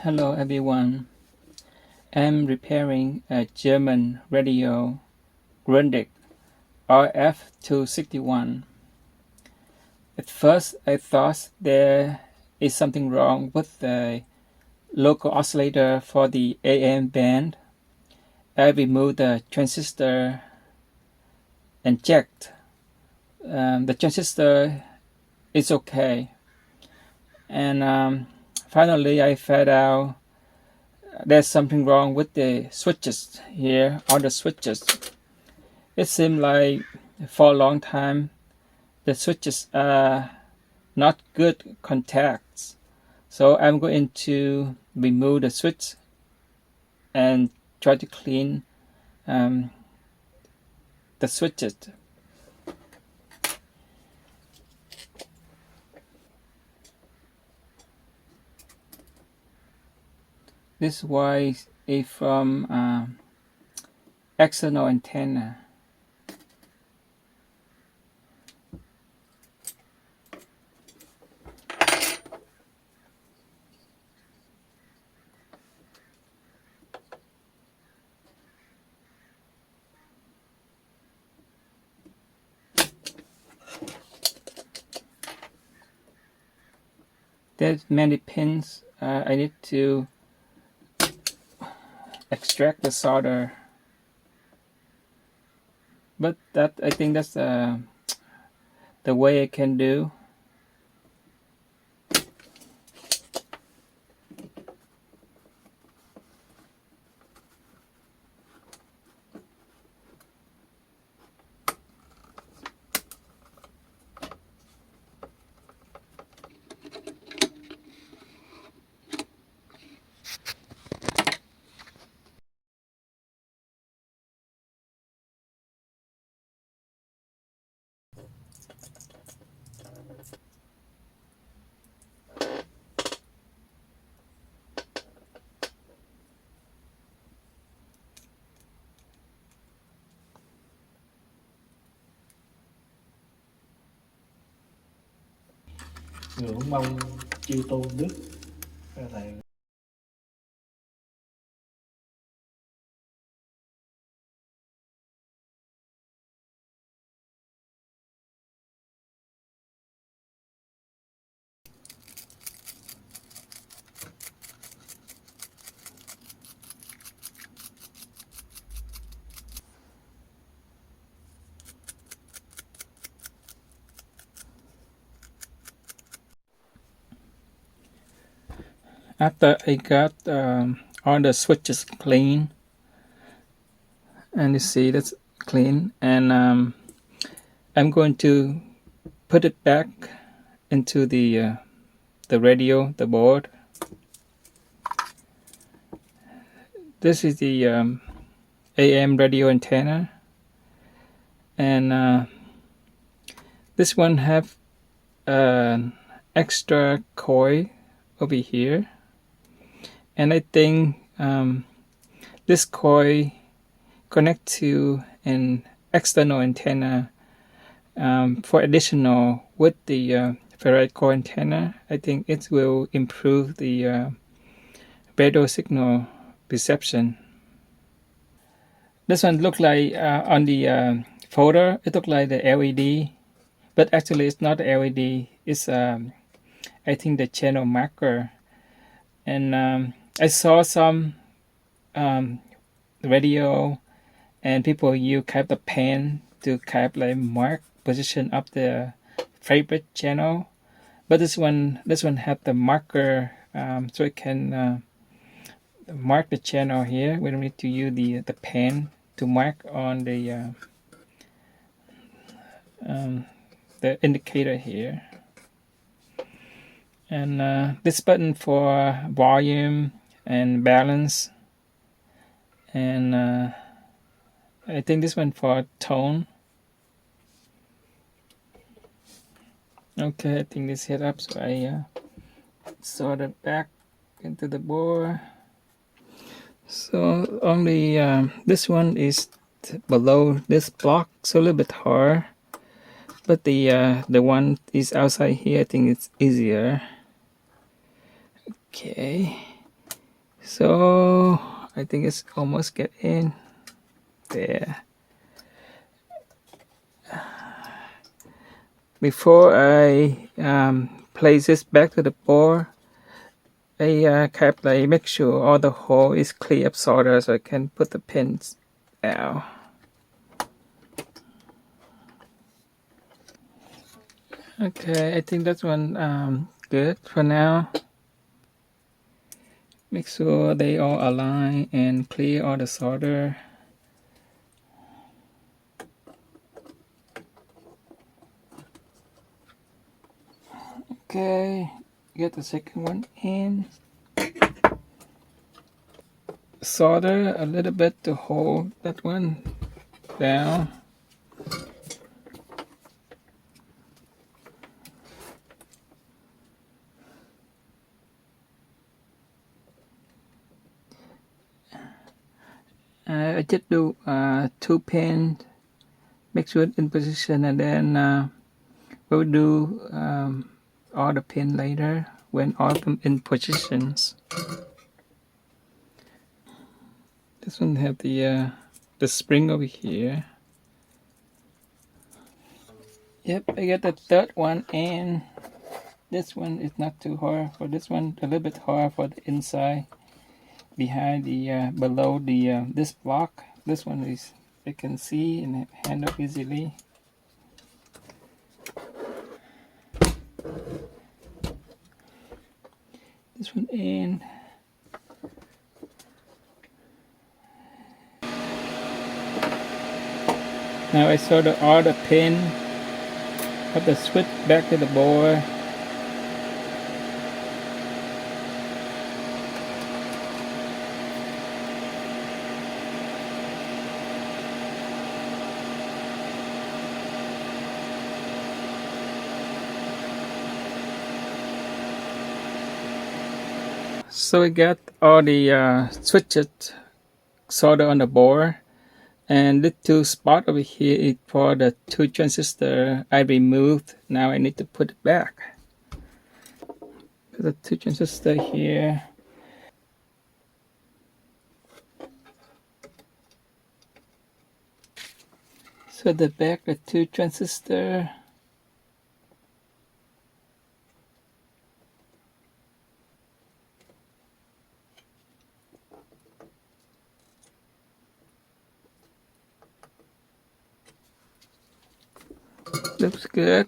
Hello everyone. I'm repairing a German radio Grundig RF261. At first I thought there is something wrong with the local oscillator for the AM band. I removed the transistor and checked. The transistor is okay. And finally I found out there's something wrong with the switches here, all the switches. It seemed like for a long time the switches are not good contacts. So I'm going to remove the switch and try to clean the switches. This wire is from external antenna. There's many pins. I need to extract the solder, but I think that's the way I can do. Ngưỡng mong chư tôn đức thầy. After I got all the switches clean, and you see that's clean, and I'm going to put it back into the radio, the board. This is the AM radio antenna, and this one have an extra coil over here, and I think this coil connect to an external antenna for additional with the ferrite core antenna. I think it will improve the radio signal reception. This one look like on the photo it look like the LED, but actually it's not LED. It's I think the channel marker. And I saw some radio and people use kind of pen to kind of like mark position of the favorite channel, but this one have the marker, so it can mark the channel here. We don't need to use the pen to mark on the indicator here. And this button for volume and balance, and I think this one for tone. Okay, I think this hit up, so I sort it back into the board. So only this one is below this block, so a little bit hard, but the one is outside here, I think it's easier. Okay, So I think it's almost get in there. Before I place this back to the board, I carefully make sure all the hole is clear of solder so I can put the pins down. Okay, I think that's one good for now. Make sure they all align and clear all the solder. Okay, get the second one in. Solder a little bit to hold that one down. I just do 2 pins, make sure it's in position, and then we'll do all the pin later when all of them in positions. This one have the spring over here. Yep, I got the third one in. This one is not too hard. For this one, a little bit hard for the inside, behind the below the this block. This one is you can see and handle easily. This one in. Now I solder all the pin of the switch back to the board. So we got all the switches soldered on the board, and the 2 spots over here is for the 2 transistors I removed. Now I need to put it back. The 2 transistors here. So the back of 2 transistors. Looks good.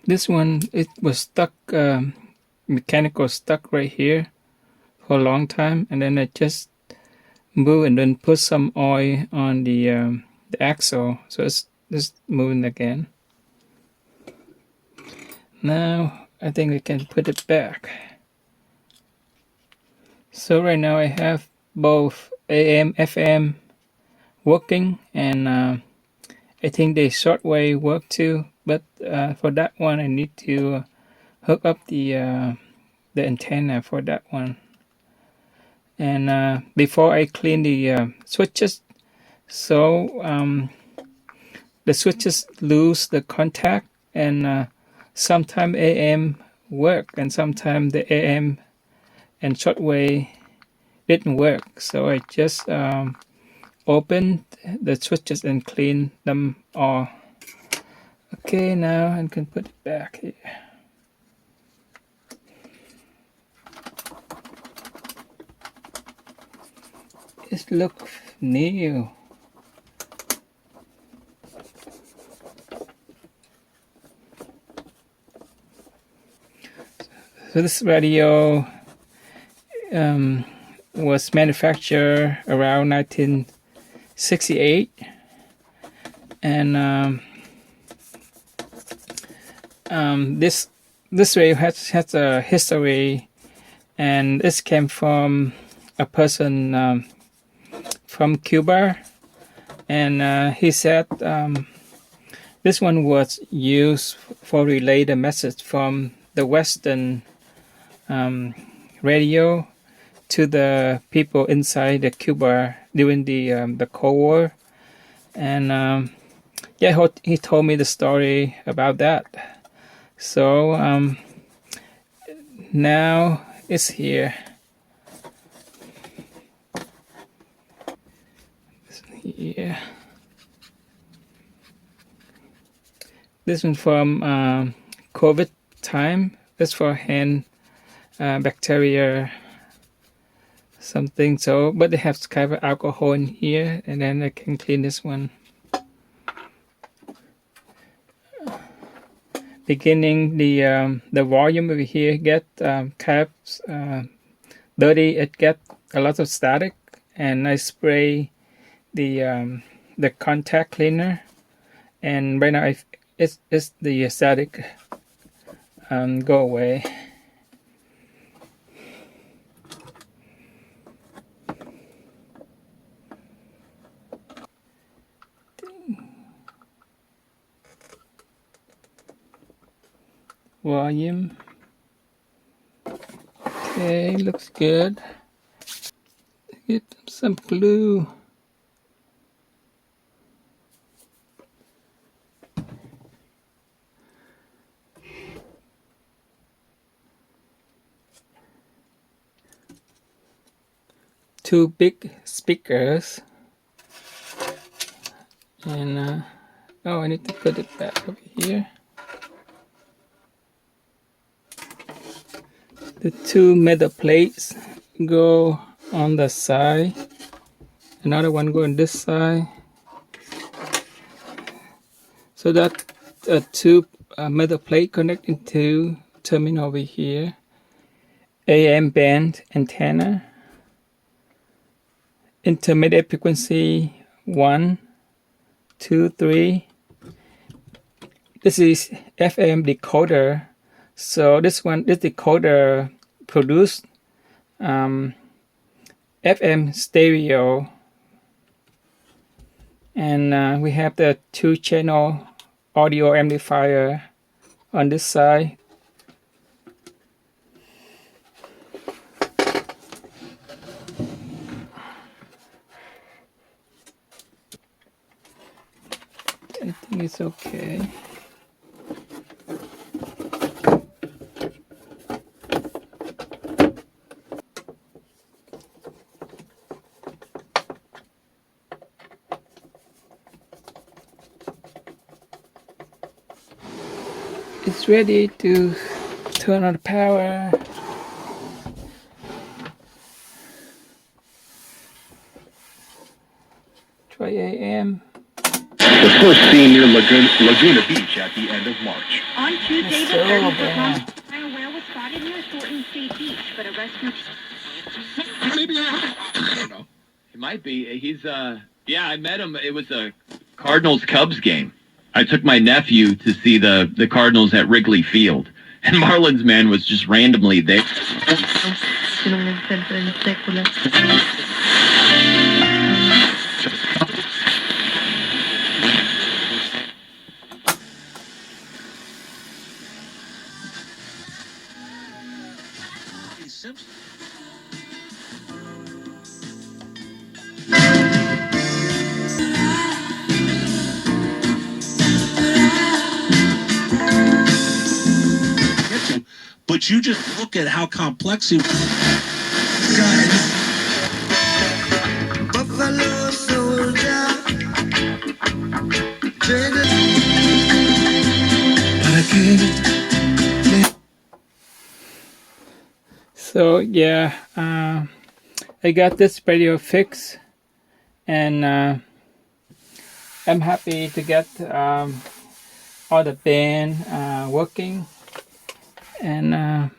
This one, it was stuck, mechanical stuck right here for a long time, and then I just move and then put some oil on the axle, so it's just moving again. Now I think we can put it back. So right now I have both AM, FM working, and I think the shortwave work too. But for that one, I need to hook up the antenna for that one. And before I clean the switches, so the switches lose the contact, and sometimes AM work, and sometimes the AM and shortwave didn't work. So I just open the switches and clean them all. Okay, now I can put it back here. It looks new. So this radio was manufactured around 1968, and this radio has a history, and this came from a person from Cuba, and he said this one was used for relay the message from the Western radio to the people inside the Cuba during the Cold War, and yeah, he told me the story about that. So now it's here. Yeah. This one from COVID time. This for hand bacteria something. So, but they have kind of alcohol in here, and then I can clean this one. Beginning the volume over here get caps dirty. It get a lot of static, and I spray the contact cleaner, and right now it's the static go away. Volume. Okay, looks good. Get some glue. Two big speakers, and oh, I need to put it back over here. The two metal plates go on the side. Another one go on this side. So that two metal plate connecting to terminal over here. AM band antenna. Intermediate frequency 1, 2, 3. This is FM decoder. So this decoder produced FM stereo, and we have the 2-channel audio amplifier on this side. I think it's okay. It's ready to turn on the power. Try AM. Was first seen near Laguna Beach at the end of March. On Tuesday, the 30-foot long whale was spotted near Thornton State Beach, but a rescue... Maybe I don't know. It might be. He's yeah, I met him. It was a Cardinals-Cubs game. I took my nephew to see the Cardinals at Wrigley Field, and Marlins man was just randomly there. But you just look at how complex he was. Buffalo soldier. So yeah, I got this radio fixed, and I'm happy to get all the band working, and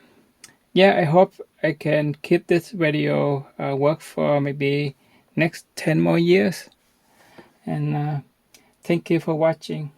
yeah, I hope I can keep this radio work for maybe next 10 more years. And thank you for watching.